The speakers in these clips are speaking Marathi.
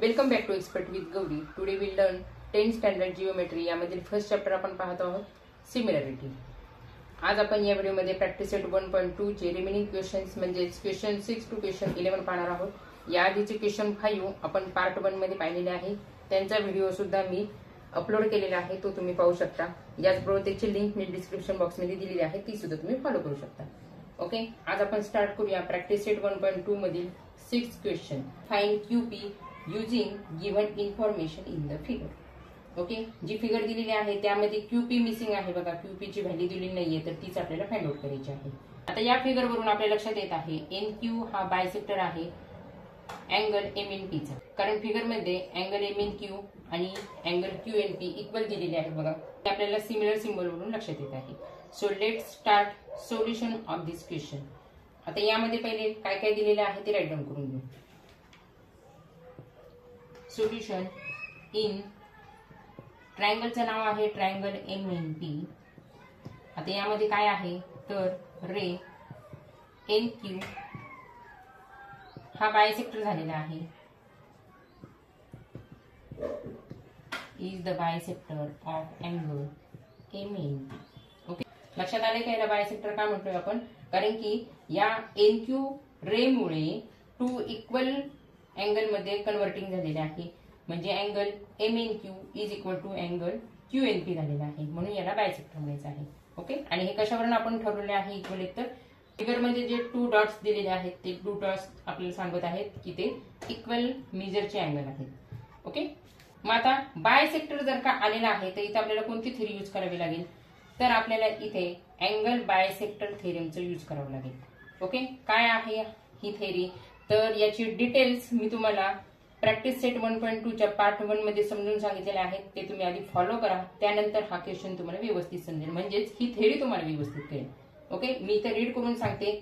Welcome back to expert with Gauri. Today will learn 10th standard geometry. यामधील फर्स्ट चॅप्टर आपण पाहत आहोत, सिमिलॅरिटी. आज आपण या व्हिडिओमध्ये प्रॅक्टिस सेट 1.2 चे रिमेनिंग क्वेश्चन्स म्हणजे क्वेश्चन 6 टू क्वेश्चन 11 पाहणार आहोत. या आधीचे क्वेश्चन 5 आपण पार्ट 1 मध्ये पाहिलेले आहे. त्यांचा व्हिडिओ सुद्धा मी अपलोड केलेला आहे, तो तुम्ही पाहू शकता. याचबरोबर त्याची लिंक मी डिस्क्रिप्शन बॉक्समध्ये दिलेली आहे, ती सुद्धा तुम्ही फॉलो करू शकता. ओके, आज आपण स्टार्ट करूया प्रॅक्टिस सेट 1.2 मधील 6 question. Find QP using given information in the figure. Okay, जी फिगर दिलेली आहे त्यामध्ये QP मिसिंग आहे बघा. QP ची व्हॅल्यू दिलेली नाहीये, तर तीच आपल्याला फाइंड आउट करायची आहे. आता या फिगर वरून आपल्या लक्षात येत आहे NQ हा बायसेक्टर आहे अँगल MNP चा. कारण फिगर मध्ये अँगल MNQ आणि अँगल QNP इक्वल दिलेले आहे बघा. ते आपल्याला सिमिलर सिम्बॉल वरून लक्षात येत आहे. So let's start solution of this question. आता यामध्ये पहिले काय काय दिलेले आहे ते राईट डाऊन करून घेऊ. सोल्युशन इन ट्रायंगलचं नाव आहे ट्रायंगल MNP. आता यामध्ये काय आहे तर रे NQ हा बायसेक्टर झालेला आहे. Is the bisector of angle MNP. Okay, लक्षात आले का याला बायसेक्टर का म्हणतोय आपण? कारण की या NQ रे मुळे 2 इक्वल अँगल मध्ये कन्व्हर्टिंग झालेले आहे. म्हणजे angle MNQ is equal to angle QNP झालेला आहे, म्हणून याला बायसेक्टर म्हणायचं आहे. ओके, आणि हे कशावरून आपण ठरवले आहे इक्वल? तर फिगर मध्ये जे 2 डॉट्स दिलेले आहेत ते 2 डॉट्स आपल्याला सांगत आहेत की ते इक्वल मेजरचे अँगल आहेत. ओके, मग आता बायसेक्टर जर का आलेला आहे तर इथे आपल्याला कोणती थेरी यूज करावी लागेल? तर आपल्याला इथे अँगल बायसेक्टर थेरमचं यूज करावं लागेल. ओके, काय आहे ही थेरी? तर याची डिटेल्स मी तुम्हाला प्रॅक्टिस सेट 1.2 च्या पार्ट 1 मध्ये समजून सांगितलेले आहेत. ते तुम्ही आधी फॉलो करा, त्यानंतर हा क्वेश्चन तुम्हाला व्यवस्थित समजेल, म्हणजेच ही थेरी तुम्हाला व्यवस्थित कळेल. ओके, मी इथे रीड करून सांगते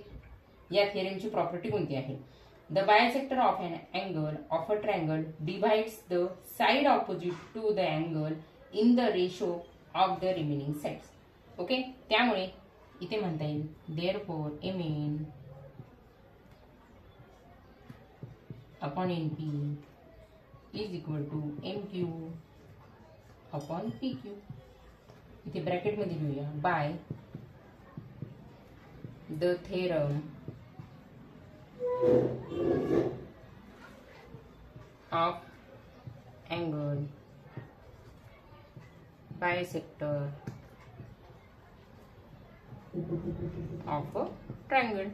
या थेरमची प्रॉपर्टी कोणती आहे. The bisector of an angle of a triangle divides the side opposite to the angle in the ratio of the remaining sides. Okay, त्यामुळे इथे म्हणता येईल therefore MN upon NP is equal to MQ upon PQ. इथे ब्रॅकेट मध्ये लिहूया by the theorem of angle bisector of a triangle.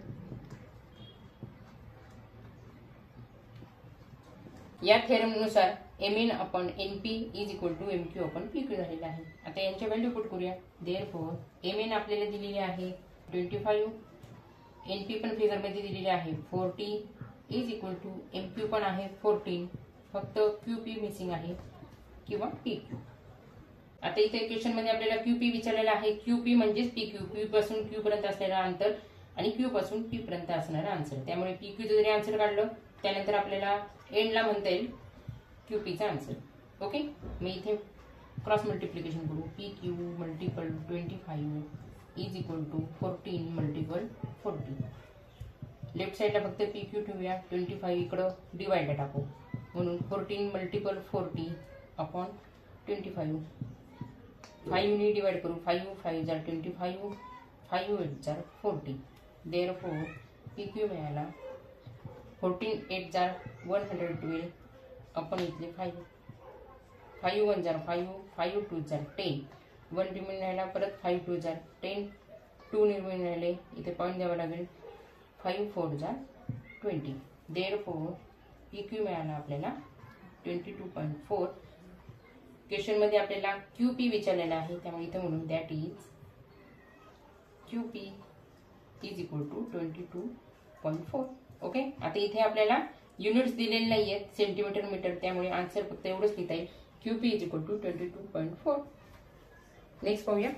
या थेरमनुसार MN upon NP is equal to MQ upon PQ झालेला आहे. आता यांच्या व्हॅल्यू पुट करूया. देअरफॉर MN आपल्याला दिलेली आहे 25, NP पण फिगर मध्ये दिलेली आहे 40 इज इक्वल टू MQ पण आहे 14. फक्त QP मिसिंग आहे किंवा PQ. आता इथे क्वेश्चन मध्ये आपल्याला QP विचारलेला आहे. QP म्हणजेच PQ, P पासून Q पर्यंत असलेला अंतर आणि Q पासून P पर्यंत असणारा आन्सर. त्यामुळे PQ जरी आन्सर काढलं त्यानंतर आपल्याला एंडला म्हणता येईल QP चा आन्सर. ओके, मी इथे क्रॉस मल्टिप्लिकेशन करू. PQ multiple 25 is equal to 14 multiple 40. Left साइडला फक्त PQ ठेवूया, 25 इकडं डिवाइड टाकू, म्हणून 14 मल्टिपल 40 अपॉन 25. 5 ने डिवाइड करू. 5 5 जार 25, 5 8 जार 40. देअरफॉर PQ मिळाला 14 8 जार 112 अपॉन इथले 5. 5 1 जार 5, 5 2 जार 10. 1 रिमेन राहिला, परत 5 2 जार 10, 2 रिमेन राहिले, इथे पॉईंट द्यावा लागेल. 5 4 जार 20. देअरफॉर PQ मिळाला आपल्याला 22.4. क्वेश्चन मध्ये आपल्याला QP विचारलेला आहे, त्यामुळे इथे म्हणून that is QP is equal to 22.4. Okay, आता इथे आपल्याला युनिट्स दिलेले नाहीयेत सेंटीमीटर मीटर, त्यामुळे आन्सर फक्त एवढंच लिहिता येईल QP is equal to 22.4. Next पाहूया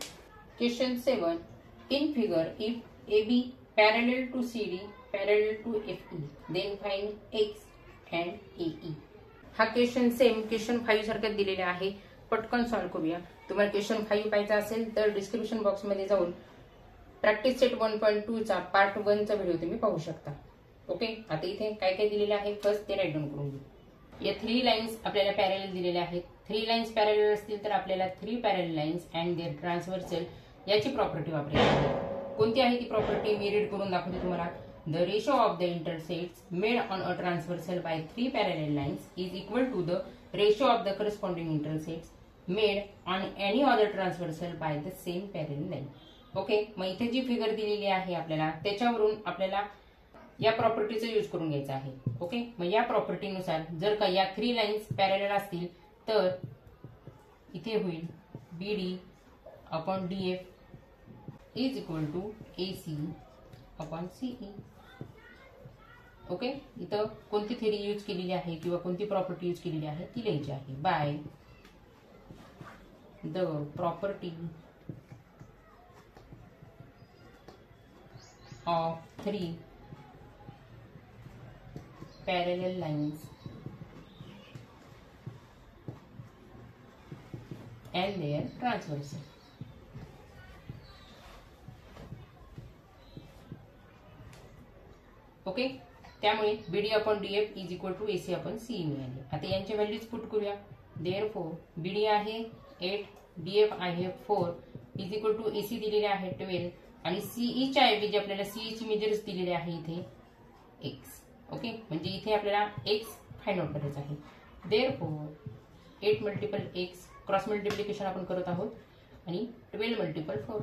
question 7. In figure if AB parallel to CD parallel to FE then find X and AE. हा क्वेश्चन सेम क्वेश्चन 5 सारखाच दिलेला आहे. पटकन सॉल्व्ह करूया. तुम्हाला क्वेश्चन 5 पाहायचा असेल तर डिस्क्रिप्शन बॉक्स मध्ये जाऊन प्रॅक्टिस सेट 1.2 चा पार्ट 1 चा व्हिडिओ तुम्ही पाहू शकता. ओके, आता इथे काय काय दिलेलं आहे फर्स्ट ते राईट डाऊन करून घेऊ. या 3 लाईन्स आपल्याला पॅरलल दिलेल्या आहेत. 3 लाईन्स पॅरलल असतील तर आपल्याला 3 parallel lines and their transversal याची प्रॉपर्टी वापरायची आहे. कोणती आहे ती प्रॉपर्टी मी रीड करून दाखवते तुम्हाला. The ratio of the intersects made on a transversal by 3 parallel lines is equal to the ratio of the corresponding intersects made on any other transversal by the same parallel line. Okay, मग इथे जी फिगर दिलेली आहे आपल्याला त्याच्यावरून आपल्याला या प्रॉपर्टीचा यूज करून घ्यायचा आहे. ओके, मग या प्रॉपर्टीनुसार जर का या 3 लाईन्स पॅरलल असतील तर इथे होईल BD upon DF is equal to AC upon CE. Okay, इथं कोणती थेरी यूज केलेली आहे किंवा कोणती प्रॉपर्टी यूज केलेली आहे ती लिहायची आहे. By the property of 3 parallel lines and their transversal. Okay, त्यामुळे BD upon DF is equal to AC upon CE मिळाले. आता यांचे व्हॅल्यूज पुट करूया. देअरफॉर BD आहे 8, DF आहे 4 इज इक्वल टू AC दिलेले आहे 12 आणि CE च्या ऐवजी आपल्याला CE ची मेजर्स दिलेले आहे इथे x. ओके, म्हणजे इथे आपल्याला x फाइंड आउट करायचा आहे. Therefore 8 multiple x cross multiplication आपण करत आहोत आणि 12 मल्टिपल 4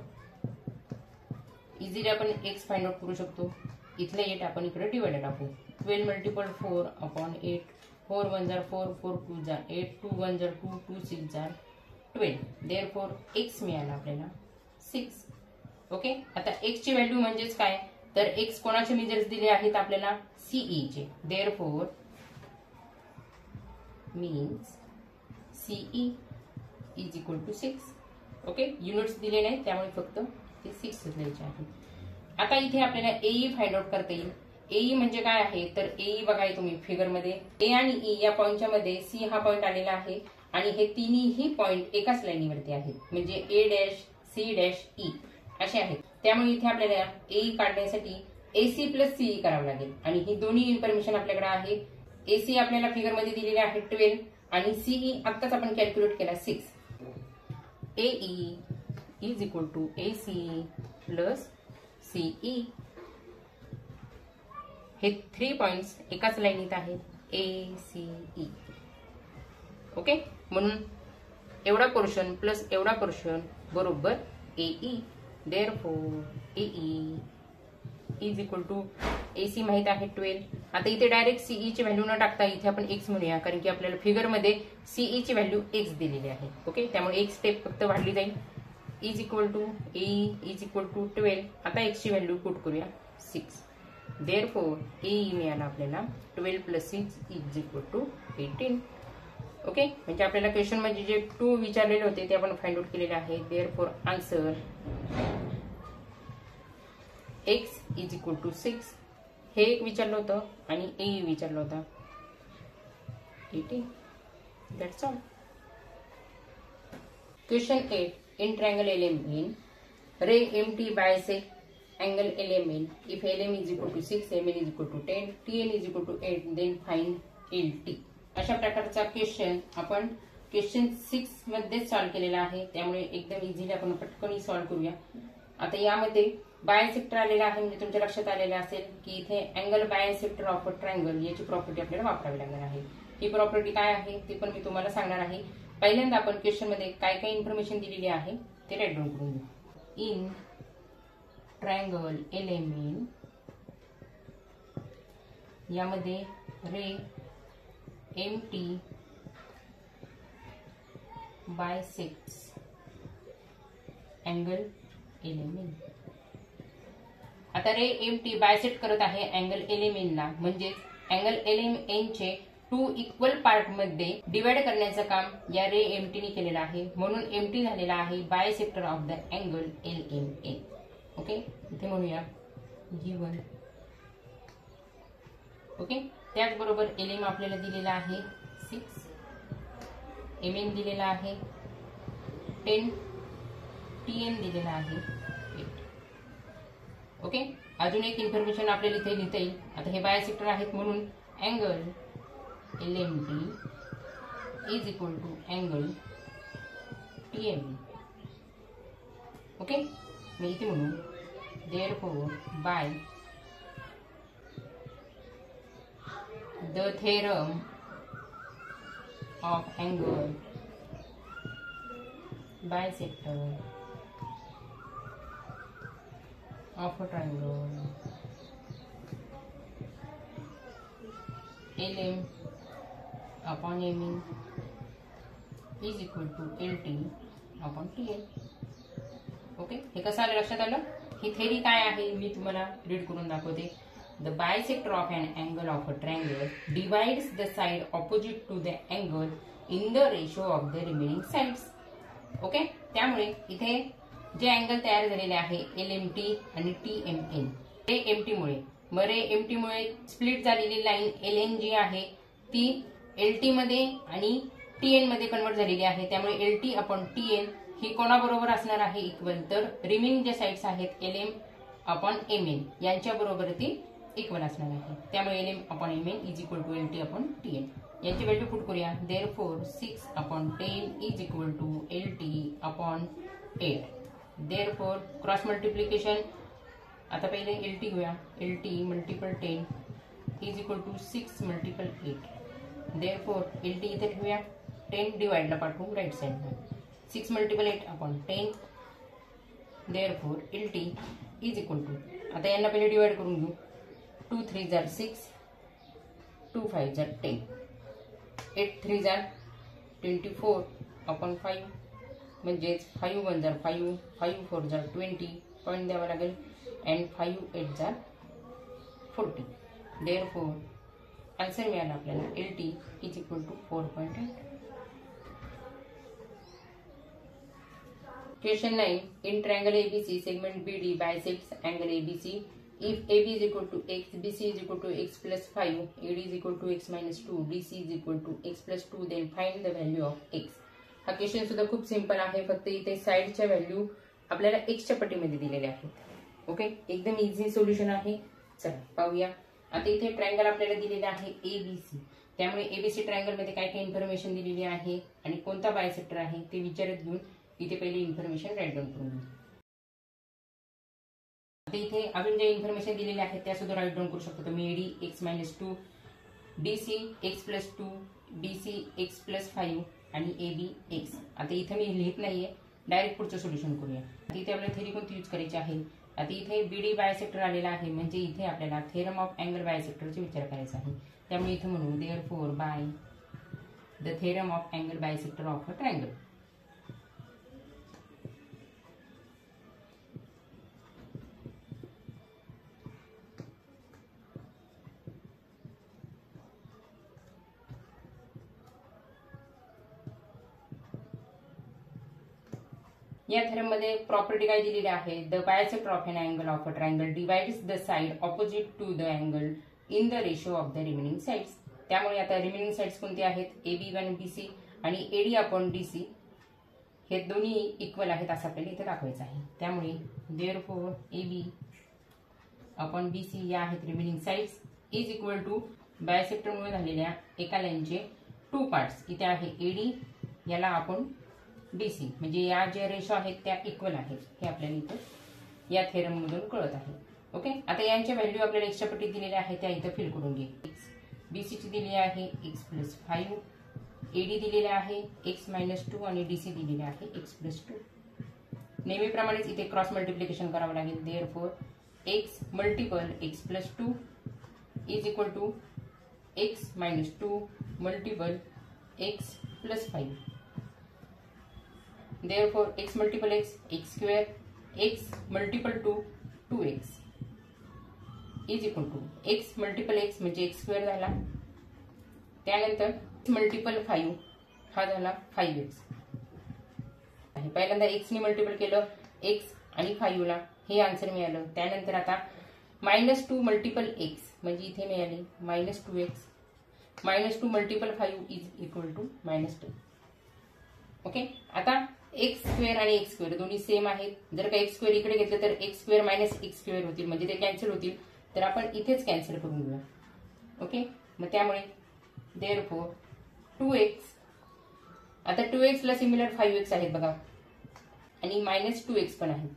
इझिली आपण x फाइंड आउट करू शकतो. इथले 8 आपण इकडे डिवाइडेड टाकू. 12 मल्टिपल 4 अपॉन 8 4 1 जार 4 4 2 जार 8 2 1 जार 2 2 6 जार 12. देअरफॉर x मिळाला आपल्याला 6. ओके, आता x ची व्हॅल्यू म्हणजेच काय तर x कोणाचे मेजर्स दिले आहेत आपल्याला CE चे. Therefore means CE is equal to 6. Okay, units दिले नाहीत त्यामुळे फक्त ते 6 लिहायचे आहे. आता इथे आपल्याला AE फाइंड आउट करता येईल. AE म्हणजे काय आहे तर AE बघा तुम्ही फिगर मध्ये A आणि E या पॉइंटच्या मध्ये C हा पॉइंट आलेला आहे आणि हे तिन्ही पॉइंट एकाच लाईनीवरती आहेत म्हणजे A dash C dash E असे आहेत. त्यामुळे इथे आपल्याला AE काढण्यासाठी AC प्लस CE करावं लागेल आणि ही दोन्ही इन्फॉर्मेशन आपल्याकडे आहे. AC आपल्याला फिगर मध्ये दिलेले आहे 12 आणि CE आत्ताच आपण कॅल्क्युलेट केला 6. AE is equal to AC plus CE. हे 3 पॉइंट्स एकाच लाईनीत आहेत ACE. ओके, म्हणून एवढा पोर्शन प्लस एवढा पोर्शन बरोबर AE. Therefore AE is equal to AC माहित आहे 12. आता इथे डायरेक्ट CE ची व्हॅल्यू न टाकता इथे आपण x म्हणूया कारण की आपल्याला फिगर मध्ये CE ची व्हॅल्यू x दिलेली आहे. ओके, त्यामुळे एक स्टेप फक्त वाढली जाईल. Is equal to AE is equal to 12. आता x ची व्हॅल्यू पुट करूया 6. देअरफॉर AE मिळाला आपल्याला 12 plus 6 is equal to 18. Okay, म्हणजे आपल्याला क्वेश्चन मध्ये जे 2 विचारलेले होते ते आपण फाइंड आउट केलेले आहे. Therefore answer x is equal to 6 हे एक विचारलं होतं आणि AE विचारलं होतं 18. That's all. Question 8. In triangle LMN, ray MT bisect angle LMN. If LM is equal to 6, MN is equal to 10, TN is equal to 8, then find LT. अशा प्रकारचा क्वेश्चन आपण क्वेश्चन 6 मध्ये सॉल्व्ह केलेला आहे त्यामुळे एकदम इझिली आपण पटकन सॉल्व्ह करूया. आता यामध्ये बायसेक्टर आलेला आहे म्हणजे तुमच्या लक्षात आलेलं असेल की इथे angle bisector of a triangle याची प्रॉपर्टी आपल्याला वापरावी लागणार आहे. ही प्रॉपर्टी काय आहे ते पण मी तुम्हाला सांगणार आहे. पहिल्यांदा आपण क्वेश्चन मध्ये काय काय इन्फॉर्मेशन दिलेली आहे ते राईट डाऊन करून घेऊ. इन ट्रायंगल LMN यामध्ये रे MT बायसेक्ट्स अँगल LMN. आता रे MT बायसेक्ट करत आहे अँगल LMN ला म्हणजेच अँगल LMN चे 2 इक्वल पार्ट मध्ये डिवाइड करण्याचं काम या रे MT ने केलेलं आहे म्हणून MT झालेला आहे bisector of the angle LMN. Okay, इथे म्हणूया गिवन. ओके, त्याचबरोबर LM आपल्याला दिलेला आहे 6, MN दिलेला आहे 10, TN दिलेला आहे 8. ओके, अजून एक इन्फॉर्मेशन आपल्याला इथे लिहिता येईल. आता हे बायसेक्टर आहेत म्हणून angle LMT is equal to angle TME. Okay, मी इथे म्हणू therefore by the theorem of angle bisector of a triangle LM upon ME is equal to LT upon TL. Okay, हे कसं आलं लक्षात आलं? ही थेरी काय आहे मी तुम्हाला रीड करून दाखवते. The bisector of an angle of a triangle divides the side opposite to the angle in the ratio of the remaining sides. Okay, त्यामुळे इथे जे अँगल तयार झालेले आहे LMT आणि TMN, ते MT मुळे मरे MT मुळे स्प्लिट झालेली लाईन LN जी आहे ती LT मध्ये आणि TN मध्ये कन्वर्ट झालेली आहे. त्यामुळे LT अपॉन TN ही कोणाबरोबर असणार आहे इक्वल, तर रिमेनिंग जे साइड्स आहेत LM अपॉन MN यांच्या बरोबर ती इक्वल असणार आहे. त्यामुळे LM upon MN is equal to LT upon TN. यांची व्हॅल्यू पुट करूया. Therefore 6 upon 10 is equal to LT upon 8. Therefore cross multiplication आता पहिले LT घेऊया. LT multiple 10 is equal to 6 multiple 8. Therefore LT इथे ठेवूया, 10 डिवाइडला पाठवू राईट साइडला. 6 multiple 8 upon 10. Therefore LT is equal to, आता यांना पहिले डिवाइड करून घेऊ. 2 3 जार 6, 2 5 जार 10, 8 3 जार 24 अपॉन 5 म्हणजेच 5 1 जार 5, 5 4 जार 20 पॉईंट द्यावा लागेल अँड 5 8 जार 40. देअरफॉर आन्सर मिळाला आपल्याला LT is equal to 4.8. Question 9. In triangle ABC, segment BD bisects angle ABC. If AB is equal to x, BC is equal to x plus 5, AD is equal to x minus 2, DC is equal to x plus 2, then find the value of x. हा क्वेश्चन सुद्धा खूप सिंपल आहे. फक्त इथे साइडच्या व्हॅल्यू आपल्याला एक्सच्या पट्टीमध्ये दिलेल्या आहेत. ओके, एकदम इझी सोल्युशन आहे. चला पाहूया. आता इथे ट्रायंगल आपल्याला दिलेला आहे ABC. त्यामुळे ABC ट्रायंगल मध्ये काय काय इन्फॉर्मेशन दिलेली आहे आणि कोणता बायसेक्टर आहे ते विचारत घेऊन इथे पहिले इन्फॉर्मेशन राईट डाऊन करून घेऊ. आता इथे अजून जे इन्फॉर्मेशन दिलेले आहेत त्या सुद्धा राईट डाऊन करू शकतो तुम्ही. AD x-2, DC x+2, BC x+5 आणि AB x. आता इथे मी लिहित नाहीये, डायरेक्ट पुढचं सोल्युशन करूया. आता इथे आपल्याला थेरी कोणती यूज करायची आहे. आता इथे BD बायसेक्टर आलेला आहे म्हणजे इथे आपल्याला थेरम ऑफ अँगल बायसेक्टरचा विचार करायचा आहे. त्यामुळे इथे म्हणू therefore by the theorem of angle bisector of a triangle. या थेरम मध्ये प्रॉपर्टी काय दिलेली आहे. The bisector of an angle of a triangle divides the side opposite to the angle in the ratio of the remaining sides. त्यामुळे आता रिमेनिंग साइड्स कोणते आहेत. AB1 BC आणि AD अपॉन DC हे दोन्ही इक्वल आहेत असं आपल्याला इथे दाखवायचं आहे. त्यामुळे देअरफॉर AB अपॉन BC या आहेत remaining sides is equal to बायसेक्टरमुळे झालेल्या एका लाईनचे 2 पार्ट्स. इथे आहे AD, याला आपण BC, म्हणजे या ज्या रेषा आहेत त्या इक्वल आहेत हे आपल्याला इथे या थेरम मधून कळत आहे. ओके, आता यांच्या व्हॅल्यू आपल्याला एक्सच्या पट्टीत दिलेल्या आहेत त्या इथे फिल करून घे. BC ची दिलेली आहे x+5, AD दिलेले आहे x-2 आणि DC दिलेले आहे x+2. नेहमीप्रमाणेच इथे क्रॉस मल्टिप्लिकेशन करावं लागेल. Therefore x multiple x+2 is equal to x-2 multiple x+5. Therefore x multiple x, x square, x multiple 2, 2x is equal to x multiple x म्हणजे x square झाला. त्यानंतर multiple 5 हा झाला 5x. पहिल्यांदा x ने मल्टिपल केलं x आणि 5 ला, हे आन्सर मिळालं. त्यानंतर आता -2 मल्टिपल x म्हणजे इथे मिळाली -2x. -2 multiple 5 is equal to -10. Okay, आता x स्क्वेअर आणि x स्क्वेअर दोन्ही सेम आहेत. जर का x स्क्वेअर इकडे घेतलं तर x square minus x square होतील म्हणजे ते कॅन्सल होतील. तर आपण इथेच कॅन्सल करून घेऊया. ओके, मग त्यामुळे देअरफॉर 2x, आता 2x ला सिमिलर 5x आहेत बघा आणि -2x पण आहे.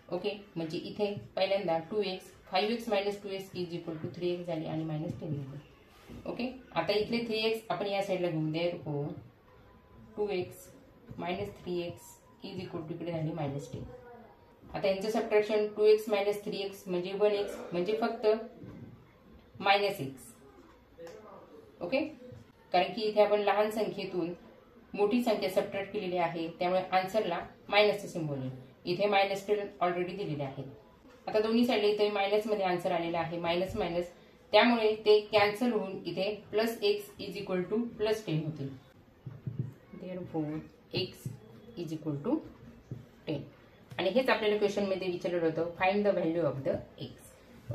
ओके, म्हणजे इथे पहिल्यांदा 2x 5x - 2x = 3x झाले आणि -10 झाले. ओके, आता इथले 3x आपण या साईडला घेऊन देअरफॉर 2x - 3x इकडे झाले -10. आता यांचं सबट्रॅक्शन 2x - 3x म्हणजे 1x म्हणजे फक्त -x. ओके, कारण की इथे आपण लहान संख्येतून मोठी संख्या सबट्रॅक्ट केलेली आहे त्यामुळे आन्सरला मायनसचं सिम्बॉल येईल. इथे -10 ऑलरेडी दिलेले आहे. आता दोन्ही साईडला इथे मायनस मध्ये आन्सर आलेला आहे, मायनस मायनस, त्यामुळे ते कॅन्सल होऊन इथे +x = +10 होतील. Therefore x = 10. आणि हेच आपल्याला क्वेश्चन मध्ये विचारलं होतं, find the value of the x.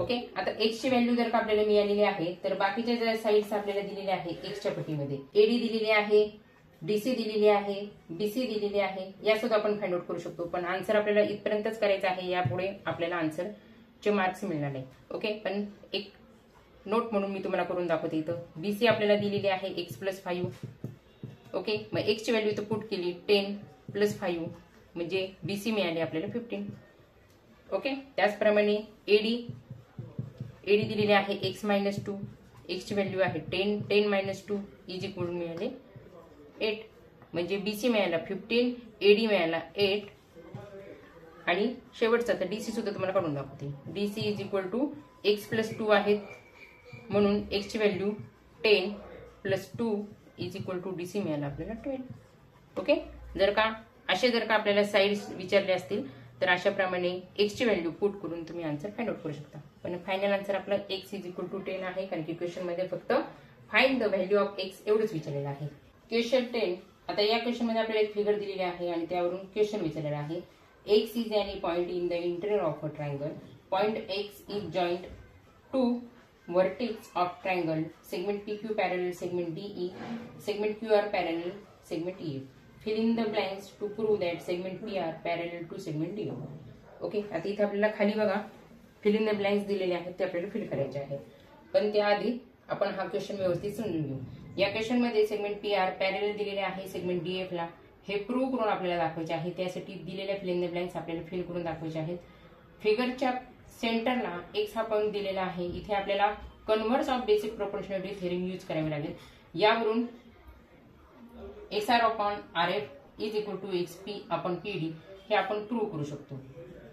Okay, आता x ची व्हॅल्यू जर का आपल्याला मिळालेली आहे तर बाकीच्या ज्या साईड्स आपल्याला दिलेल्या आहे x च्या पटीमध्ये AD दिलेली आहे, DC दिलेली आहे, BC दिलेली आहे, या सुद्धा आपण फाइंड आउट करू शकतो. पण आन्सर आपल्याला इथपर्यंतच करायचं आहे, यापुढे आपल्याला आन्सरचे मार्क्स मिळणार नाही. ओके, पण एक नोट म्हणून मी तुम्हाला करून दाखवते. इथं BC आपल्याला दिलेली आहे x + 5. ओके, मग x ची व्हॅल्यू इथं पुट केली 10 + 5 म्हणजे BC मिळाली आपल्याला 15. ओके, त्याचप्रमाणे AD दिलेली आहे x - 2, x ची व्हॅल्यू आहे 10 - 2 = मिळाले 8 म्हणजे BC मिळाला 15, AD मिळाला 8 आणि शेवटचा तर DC सुद्धा तुम्हाला काढून दाखवते. DC = x + 2 आहेत म्हणून x ची व्हॅल्यू 10 + 2 = DC मिळाला आपल्याला 12. ओके, जर का आपल्याला साइड्स विचारले असतील तर अशाप्रमाणे x ची व्हॅल्यू पुट करून तुम्ही आन्सर फाइंड आउट करू शकता. पण फायनल आन्सर आपला x = 10 आहे, कारण की क्वेश्चन मध्ये फक्त find the value of x एवढंच विचारलेलं आहे. क्वेश्चन 10. आता या क्वेश्चन मध्ये आपल्याला एक फिगर दिलेली आहे आणि त्यावरून क्वेश्चन विचारलेला आहे. x is any point in the interior of a triangle. Point x is joined to vertex of triangle. Segment PQ parallel segment DE. Segment QR parallel segment EF. Fill in the blanks to prove that segment PR parallel to segment DF. Okay, आता इथे आपल्याला खाली बघा फिल इन द ब्लँक्स दिलेले आहेत, ते आपल्याला फिल करायचे आहेत. पण त्याआधी आपण हा क्वेश्चन व्यवस्थित समजून घेऊ. या क्वेश्चन मध्ये सेगमेंट PR पॅरलल दिलेले आहे सेगमेंट DF ला. हे प्रूव्ह करून आपल्याला दाखवायचे आहे. त्यासाठी दिलेल्या फिल इन द ब्लँक्स आपल्याला फिल करून दाखवायचे आहेत. फिगरच्या सेंटरला x हा पॉईंट दिलेला आहे. इथे आपल्याला converse of basic proportionality theorem use करावी लागेल. यावरून XR/RF = XP/PD हे आपण प्रूव्ह करू शकतो.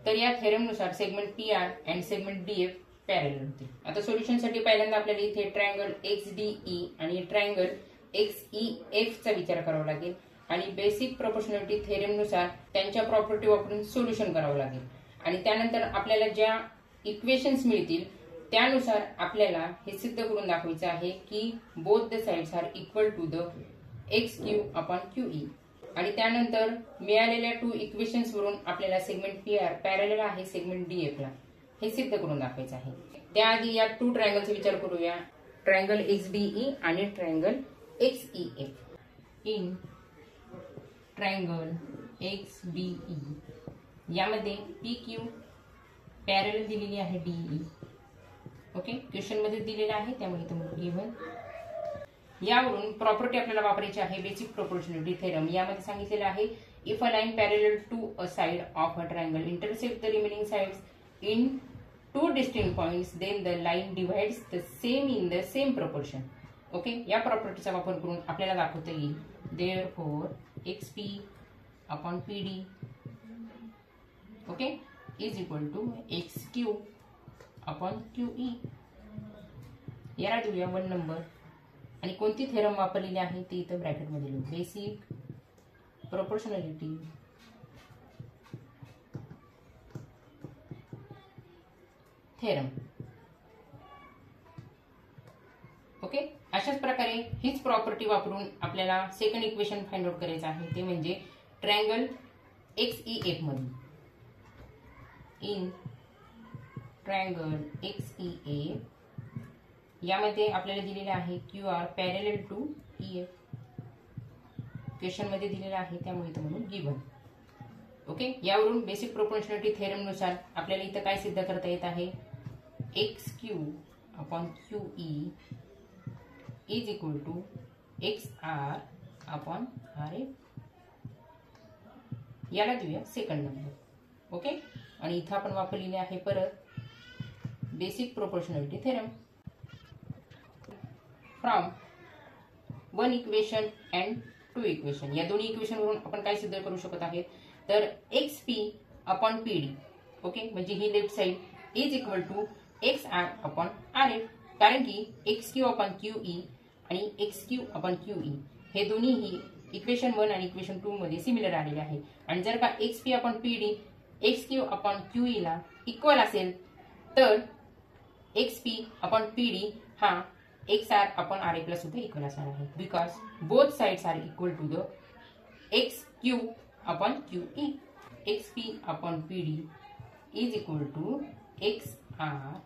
तर या थेरम नुसार segment PR and segment DF parallel होते. आता सोल्युशनसाठी पहिल्यांदा आपल्याला इथे ट्रायंगल XDE आणि ट्रायंगल XEF चा विचार करावा लागेल आणि बेसिक प्रोपोर्शनॅलिटी थेरम नुसार त्यांच्या प्रॉपर्टी वापरून सोल्युशन करावं लागेल. आणि त्यानंतर आपल्याला ज्या इक्वेशन्स मिळतील त्यानुसार आपल्याला हे सिद्ध करून दाखवायचं आहे की both the sides are equal to the XQ/QE. आणि त्यानंतर मिळालेल्या 2 इक्वेशन्स वरून आपल्याला सेगमेंट PR पॅरलल आहे सेगमेंट DF ला हे सिद्ध करून दाखवायचं आहे. त्याआधी या 2 ट्रायंगलचा विचार करूया. ट्रायंगल XDE आणि triangle XEF. In triangle XDE यामध्ये PQ पॅरलल दिलेली आहे DE. ओके, क्वेश्चन मध्ये दिलेला आहे त्यामुळे तुम्हाला गिव्हन. यावरून प्रॉपर्टी आपल्याला वापरायची आहे बेसिक प्रोपोर्शनॅलिटी थेरम. यामध्ये सांगितलेलं आहे if a line parallel to a side of a triangle intersect the remaining sides in 2 distinct points then the line divides the same in the same proportion. Okay, या प्रॉपर्टीचा वापर करून आपल्याला दाखवता येईल therefore XP/PD ओके = XQ/QE. याला देऊया 1 नंबर आणि कोणती थेरम वापरलेली आहे ती इथं ब्रॅकेट मध्ये लिहू. Basic proportionality theorem. ओके, अशाच प्रकारे हीच प्रॉपर्टी वापरून आपल्याला सेकंड इक्वेशन फाइंड आउट करायचं आहे, ते म्हणजे ट्रायंगल XEF मधून. इन ट्रायंगल XEF यामध्ये आपल्याला दिलेले आहे QR parallel to EF. Question मध्ये दिलेला आहे त्यामुळे इथं म्हणून गिव्हन. ओके, यावरून बेसिक प्रोपोर्शनॅलिटी थेरम नुसार आपल्याला इथं काय सिद्ध करता येत आहे XQ/QE is equal to XR upon RA. याला देऊया सेकंड नंबर. ओके, आणि इथं आपण वापरलेले आहे परत basic proportionality theorem from one equation and two equation. या दोन्ही इक्वेशन वरून आपण काय सिद्ध करू शकत आहे, तर XP अपॉन PD. ओके, म्हणजे ही left side is equal to XR upon RA. कारण की XQ अपॉन QE आणि XQ अपॉन QE हे दोन्ही इक्वेशन 1 आणि इक्वेशन 2 मध्ये सिमिलर आलेले आहे. आणि जर का XP upon PD XQ upon QE ला इक्वल असेल तर XP अपॉन PD हा XR अपॉन RA प्लस सुद्धा इक्वल असणार आहे. Because both sides are equal to the XQ upon QE. XP upon PD is equal to XR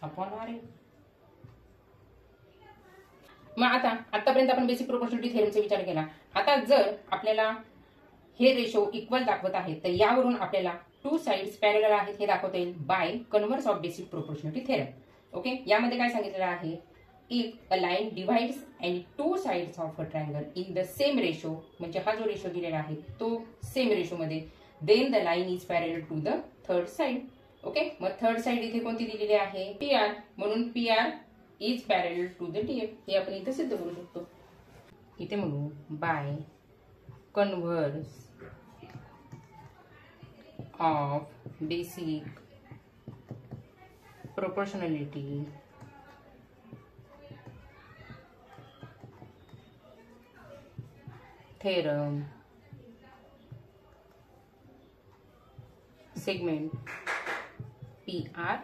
upon RA. मग आतापर्यंत आपण बेसिक प्रोपोर्शनॅलिटी थेरमचा विचार केला. आता जर आपल्याला हे रेशो इक्वल दाखवत आहे तर यावरून आपल्याला टू साइड्स पॅरलल आहेत हे दाखवता येईल by converse of basic proportionality theorem. Okay, यामध्ये काय सांगितलेलं आहे, if a line divides any two sides of a triangle in the same ratio, म्हणजे हा जो रेशो दिलेला आहे तो सेम रेशो मध्ये, then the line is parallel to the third side. Okay, मग थर्ड साइड इथे कोणती दिलेली आहे, PR, म्हणून PR is parallel to the DF. हे आपण इथे सिद्ध करू शकतो. इथे म्हणू by converse of basic proportionality theorem segment PR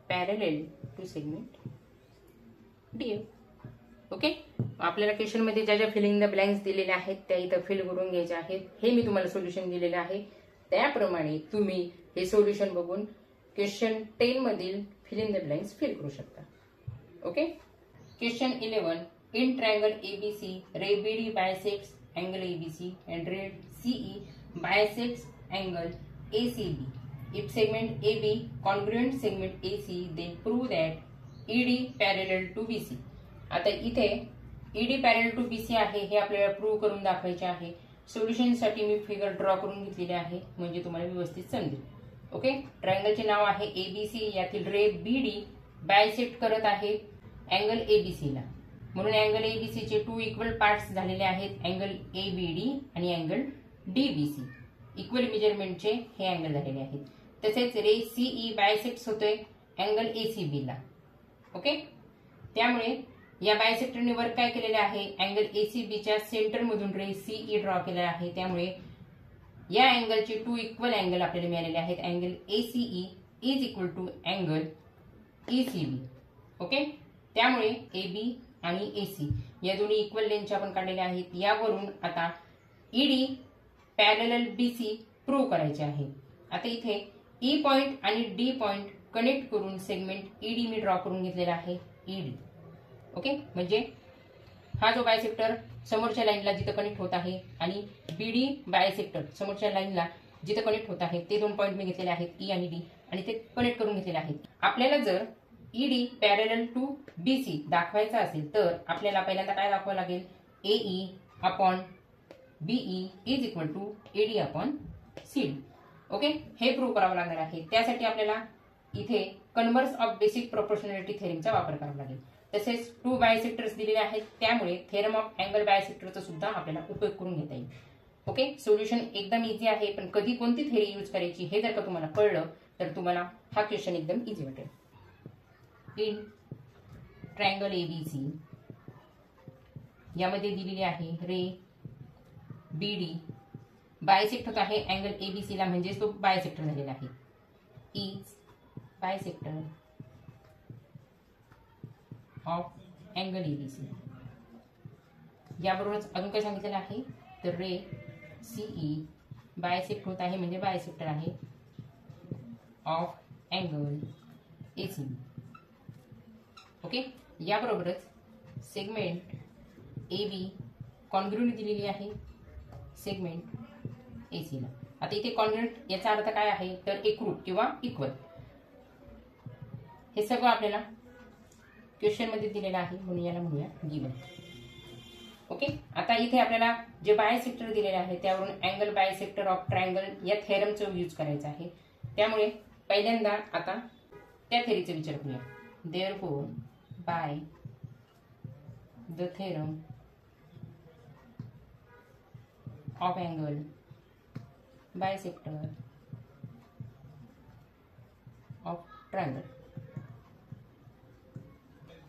parallel to segment DF. Okay, आपल्याला क्वेश्चन मध्ये ज्या फिलिंग द ब्लँक्स दिलेल्या आहेत त्या इथं फिल करून घ्यायच्या आहेत. हे मी तुम्हाला सोल्युशन दिलेलं आहे, त्याप्रमाणे तुम्ही हे सोल्युशन बघून क्वेश्चन 10 मधील फिलिंग द ब्लँक्स फिल करू शकता. Okay, question 11. In triangle ABC ray BD bisects angle ABC and ray CE bisects angle ACB. If segment AB congruent segment AC, then prove that ED parallel to BC. आता इथे ED parallel to BC आहे हे आपल्याला प्रूव्ह करून दाखवायचे आहे. सोल्युशन साठी मी फिगर ड्रॉ करून घेतलेले आहे म्हणजे तुम्हाला व्यवस्थित समजेल. ओके, ट्रायंगलचे नाव आहे ABC. यातील रे BD बायसेक्ट करत आहे अँगल ABC ला, म्हणून अँगल ABC चे टू इक्वल पार्ट्स झालेले आहेत, अँगल ABD आणि अँगल DBC. इक्वल मेजरमेंटचे हे अँगल झालेले आहेत. तसेच रे CE बायसेक्ट होतोय अँगल ACB ला. ओके, त्यामुळे या बायसेक्टरने वर्क काय केलेले आहे, अँगल ACB च्या सेंटर मधून रे CE ड्रॉ केला आहे. त्यामुळे या अँगलचे टू इक्वल अँगल आपल्याला मिळालेले आहेत. Angle ACE is equal to angle ECB. Okay, त्यामुळे AB आणि AC या दोन्ही इक्वल लेंथचे आपण काढलेले आहेत. यावरून आता ED पॅरलल BC प्रूव्ह करायचे आहे. आता इथे E पॉइंट आणि D पॉइंट कनेक्ट करून सेगमेंट ED मी ड्रॉ करून घेतलेला आहे ED. ओके, म्हणजे हा जो बायसेक्टर समोरच्या लाईनला जिथे कनेक्ट होत आहे आणि BD बायसेक्टर समोरच्या लाईनला जिथे कनेक्ट होत आहे ते दोन पॉइंट मी घेतलेले आहेत E आणि D, आणि ते कनेक्ट करून घेतलेले आहेत. आपल्याला जर ED पॅरलल टू BC दाखवायचा असेल तर आपल्याला पहिल्यांदा काय दाखवावं लागेल, AE upon BE is equal to AD upon CD. Okay, हे प्रूव्ह करावं लागणार आहे. त्यासाठी आपल्याला इथे कन्व्हर्स ऑफ बेसिक प्रोपोर्शनॅलिटी थेरमचा वापर करावा लागेल. तसेच टू बायसेक्टर्स दिलेले आहेत, त्यामुळे थेरम ऑफ अँगल बायसेक्टरचा सुद्धा आपल्याला उपयोग करून घेता येईल. ओके, सोल्युशन एकदम इझी आहे, पण कधी कोणती थेरी यूज करायची हे जर का तुम्हाला कळलं तर तुम्हाला हा क्वेश्चन एकदम इझी वाटेल. इन ट्रायंगल ABC यामध्ये दिलेली आहे रे BD बायसेक्ट होत आहे अँगल ABC ला, म्हणजे तो बायसेक्टर झालेला आहे. Is bisector of angle ABC. याबरोबरच अजून काय सांगितलेलं आहे, तर रे CE बायसेक्ट होत आहे म्हणजे बायसेक्टर आहे ऑफ अँगल ACB. ओके, याबरोबरच सेगमेंट AB कॉन्ग्रुएंट दिलेली आहे सेगमेंट AC ला. आता इथे कॉन्ग्रुएंट याचा अर्थ काय आहे, तर एकरूप किंवा इक्वल. हे सगळं आपल्याला क्वेश्चन मध्ये दिलेला आहे म्हणून याला म्हणूया गिवन. ओके, आता इथे आपल्याला जे बायसेक्टर दिलेले आहे त्यावरून अँगल बायसेक्टर ऑफ ट्रायंगल या थेरमचा यूज करायचा आहे. त्यामुळे पहिल्यांदा आता त्या थेरीचा विचार करूया. Therefore by the theorem of angle bisector of triangle.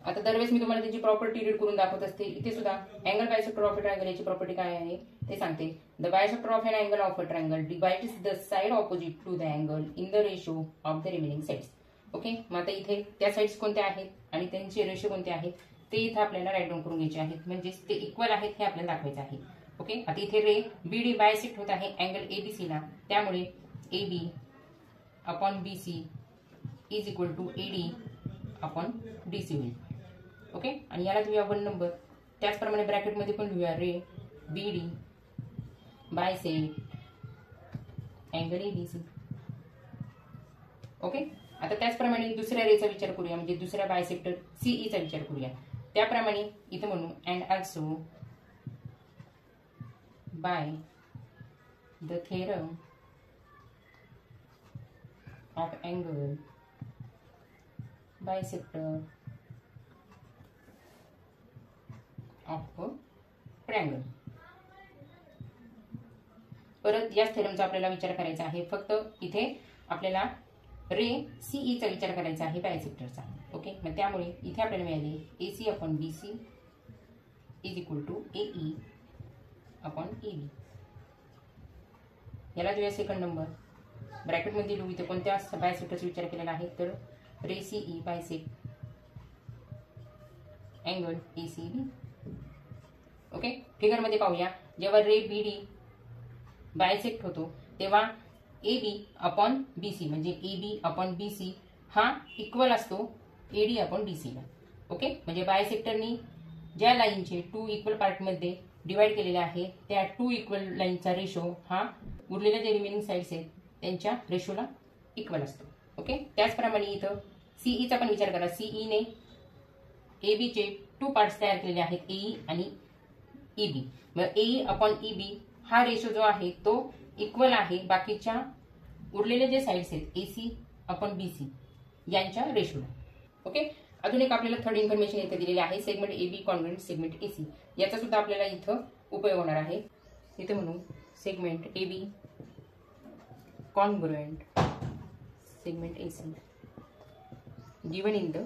आता दरवेळेस मी तुम्हाला त्याची प्रॉपर्टी रीड करून दाखवत असते. इथे सुद्धा angle bisector of a triangle याची प्रॉपर्टी काय आहे ते सांगते. The bisector of an angle of a triangle divides the side opposite to the angle in the ratio of the remaining sides. Okay, मग आता इथे त्या साइड्स कोणत्या आहेत आणि त्यांचे रेशो कोणते आहेत ते इथे आपल्याला राईट डाऊन करून घ्यायचे आहेत. म्हणजेच ते इक्वल आहेत हे आपल्याला दाखवायचं आहे. ओके, आता इथे रे बीडी बायसेक्ट होत आहे अँगल एबीसी ला. त्यामुळे AB upon BC is equal to AD upon DC होईल. ओके, आणि याला लिहूया 1 नंबर. त्याचप्रमाणे ब्रॅकेटमध्ये पण लिहूया ray BD bisect angle ABC. Okay, आता त्याचप्रमाणे दुसऱ्या रेचा विचार करूया, म्हणजे दुसऱ्या बायसेक्टर CE चा विचार करूया. त्याप्रमाणे इथे म्हणू and also bye the theorem of angle bisector of triangle. परत याच थेरमचा आपल्याला विचार करायचा आहे. फक्त इथे आपल्याला रे CE चा विचार करायचा आहे बायसेक्टरचा. ओके, मग त्यामुळे इथे आपल्याला मिळाले AC upon BC is equal to AE upon AB. याला जो सेकंड नंबर ब्रॅकेटमध्ये लिहू. इथे कोणत्या बायसेक्टरचा विचार केलेला आहे तर ray CE bisect angle ACB. Okay, फिगरमध्ये पाहूया. जेव्हा रे BD बायसेक्ट होतो तेव्हा AB अपॉन BC म्हणजे AB अपॉन BC हा इक्वल असतो AD अपॉन DC ला. ओके, म्हणजे बायसेक्टरनी ज्या लाईनचे 2 इक्वल पार्टमध्ये डिवाइड केलेले आहे त्या 2 इक्वल लाईनचा रेशो हा उरलेल्या जे रिमेनिंग साइड्स आहेत त्यांच्या रेशोला इक्वल असतो. ओके, त्याचप्रमाणे इथं CE चा पण विचार करा. CE ने AB चे 2 पार्ट्स तयार केलेले आहेत AE आणि EB. मग AE अपॉन EB हा रेशो जो आहे तो इक्वल आहे बाकीच्या उरलेले जे साइड्स आहेत AC अपॉन BC यांच्या रेशोला. ओके, अजून एक आपल्याला थर्ड इन्फॉर्मेशन इथे दिलेली आहे. Segment AB congruent segment AC याचा सुद्धा आपल्याला इथं उपयोग होणार आहे. इथे म्हणू segment AB congruent segment AC given in the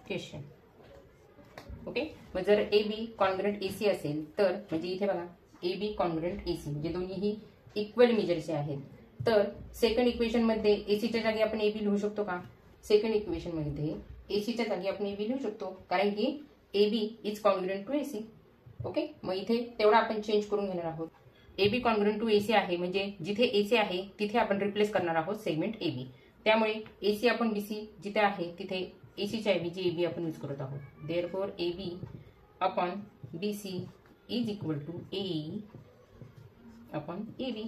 question. Okay, मग जर AB कॉन्ग्रुएंट AC असेल तर म्हणजे इथे बघा AB कॉन्ग्रुएंट AC म्हणजे दोन्हीही इक्वल मेजरचे आहेत. तर सेकंड इक्वेशन मध्ये ACच्या जागी आपण AB लिहू शकतो का? सेकंड इक्वेशन मध्ये ACच्या जागी आपण AB लिहू शकतो कारण की AB is congruent to AC. Okay, मग इथे तेवढा आपण चेंज करून घेणार आहोत. AB कॉन्ग्रुएंट टू AC आहे म्हणजे जिथे AC आहे तिथे आपण रिप्लेस करणार आहोत सेगमेंट AB. त्यामुळे AC अपॉन BC जिथे आहे तिथे ACच्या ऐवजी AB आपण यूज करत आहोत. Therefore AB upon BC is equal to AE upon AB.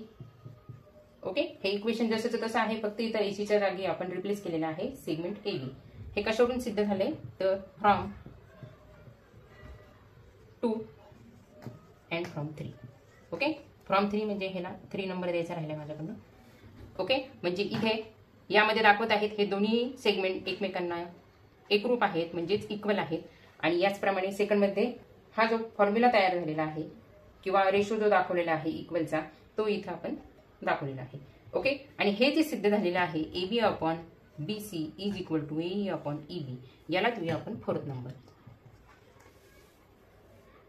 Okay, हे इक्वेशन जसंच तसं आहे, फक्त इथं ACच्या जागी आपण रिप्लेस केलेलं आहे सेगमेंट AB. हे कशावरून सिद्ध झाले तर from 2 and from 3. Okay, from 3 म्हणजे ह्याला 3 नंबर द्यायचा राहिला माझ्याकडनं. ओके, म्हणजे इथे यामध्ये दाखवत आहेत हे दोन्ही सेगमेंट एकमेकांना एकरूप आहेत म्हणजेच इक्वल आहेत. आणि याचप्रमाणे सेकंडमध्ये हा जो फॉर्म्युला तयार झालेला आहे किंवा रेशो जो दाखवलेला आहे इक्वलचा तो इथं आपण दाखवलेला आहे. ओके, आणि हे जे सिद्ध झालेलं आहे AB upon BC is equal to AE upon EB याला देऊया आपण 4th नंबर.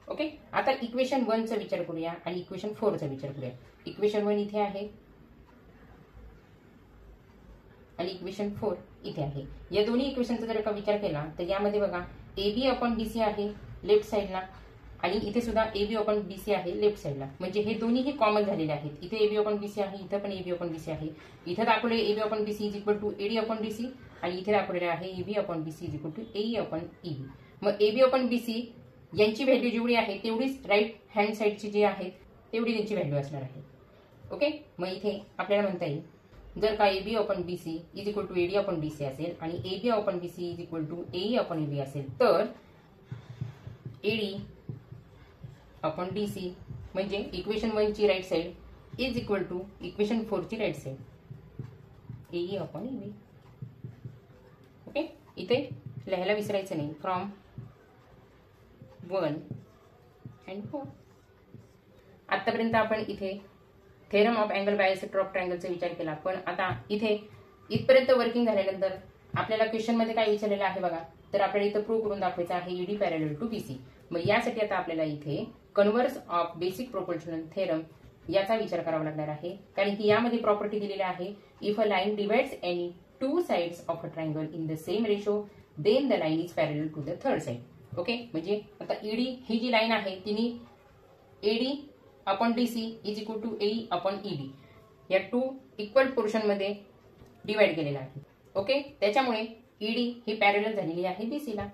ओके, आता इक्वेशन 1 चा विचार करूया आणि इक्वेशन 4 चा विचार करूया. इक्वेशन 1 इथे आहे आणि इक्वेशन 4 इथे आहे. या दोन्ही इक्वेशनचा जर का विचार केला तर यामध्ये बघा AB अपॉन BC आहे लेफ्ट साइडला आणि इथे सुद्धा AB अपॉन BC आहे लेफ्ट साइडला. म्हणजे हे दोन्हीही कॉमन झालेले आहेत. इथे AB अपॉन BC आहे, इथं पण AB अपॉन BC आहे. इथे दाखवले AB upon BC is equal to AD upon DC आणि इथे दाखवलेले आहे AB upon BC is equal to AE upon EB. मग AB अपॉन BC यांची व्हॅल्यू जेवढी आहे तेवढीच राईट हँड साइडची जी आहे तेवढी त्यांची व्हॅल्यू असणार आहे. ओके, मग इथे आपल्याला म्हणता येईल जर का AB upon BC is equal to AD upon BC असेल आणि AB upon BC is equal to AE upon AB असेल तर AD अपॉन DC म्हणजे इक्वेशन 1 ची right side is equal to equation 4 ची right side AE upon AB. Okay, इथे लिहायला विसरायचं नाही फ्रॉम 1 and 4. आतापर्यंत आपण इथे theorem of angle bisector of ट्रायंगलचा विचार केला, पण आता इथे इथपर्यंत वर्किंग झाल्यानंतर आपल्याला क्वेश्चन मध्ये काय विचारलेलं आहे बघा. तर आपल्याला इथं प्रूव्ह करून दाखवायचं आहे ED पॅरलल टू BC. मग यासाठी आता आपल्याला इथे converse of basic proportional theorem याचा विचार करावा लागणार आहे, कारण की यामध्ये प्रॉपर्टी दिलेली आहे if a line divides any two sides of a triangle in the same ratio then the line is parallel to the third side. Okay, म्हणजे आता ED ही जी लाईन आहे तिने AD upon DC is equal to AE upon ED या टू इक्वल पोर्शन मध्ये डिवाइड केलेला आहे. ओके, त्याच्यामुळे ED ही पॅरलल झालेली आहे BC ला.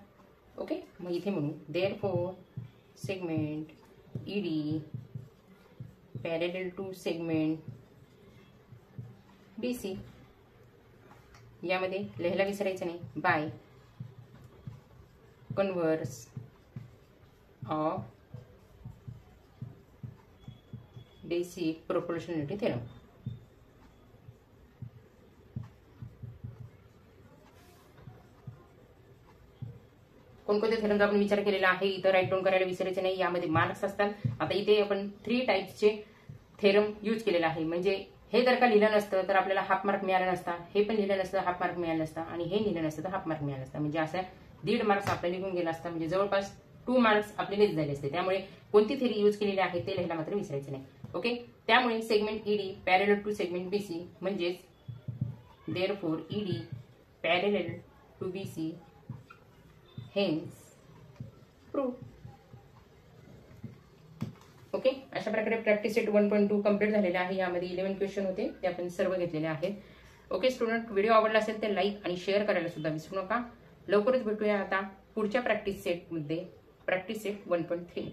ओके, मग इथे म्हणू therefore segment ED parallel to segment BC. यामध्ये लिहायला विसरायचं नाही by converse of basic proportionality theorem. कोणकोणत्या थेरमचा आपण विचार केलेला आहे इथं राईट डाऊन करायला विसरायचं नाही. यामध्ये मार्क्स असतात. आता इथे आपण 3 टाइप्सचे थेरम यूज केलेला आहे. म्हणजे हे जर का लिहिलं नसतं तर आपल्याला हाफ मार्क मिळाला नसता, हे पण लिहिलं नसतं हाफ मार्क मिळाला नसता, आणि हे लिहिलं नसतं तर हाफ मार्क मिळाला नसता. म्हणजे असं 1.5 मार्क्स आपल्याला निघून गेला असता. म्हणजे जवळपास 2 मार्क्स आपले लेस झाले असते. त्यामुळे कोणती थेरी यूज केलेली आहे ते लिहायला मात्र विसरायचं नाही. ओके, त्यामुळे segment ED parallel to segment BC म्हणजेच therefore ED parallel to BC hence prove. Okay, अशा प्रकारे प्रॅक्टिस सेट 1.2 कंप्लीट झालेला आहे. यामध्ये 11 क्वेश्चन होते, ते आपण सर्व घेतलेले आहेत. ओके स्टुडंट, व्हिडिओ आवडला असेल तर लाईक आणि शेअर करायला सुद्धा विसरू नका. लवकरच भेटूया आता पुढच्या प्रॅक्टिस सेटमध्ये, प्रॅक्टिस सेट 1.3.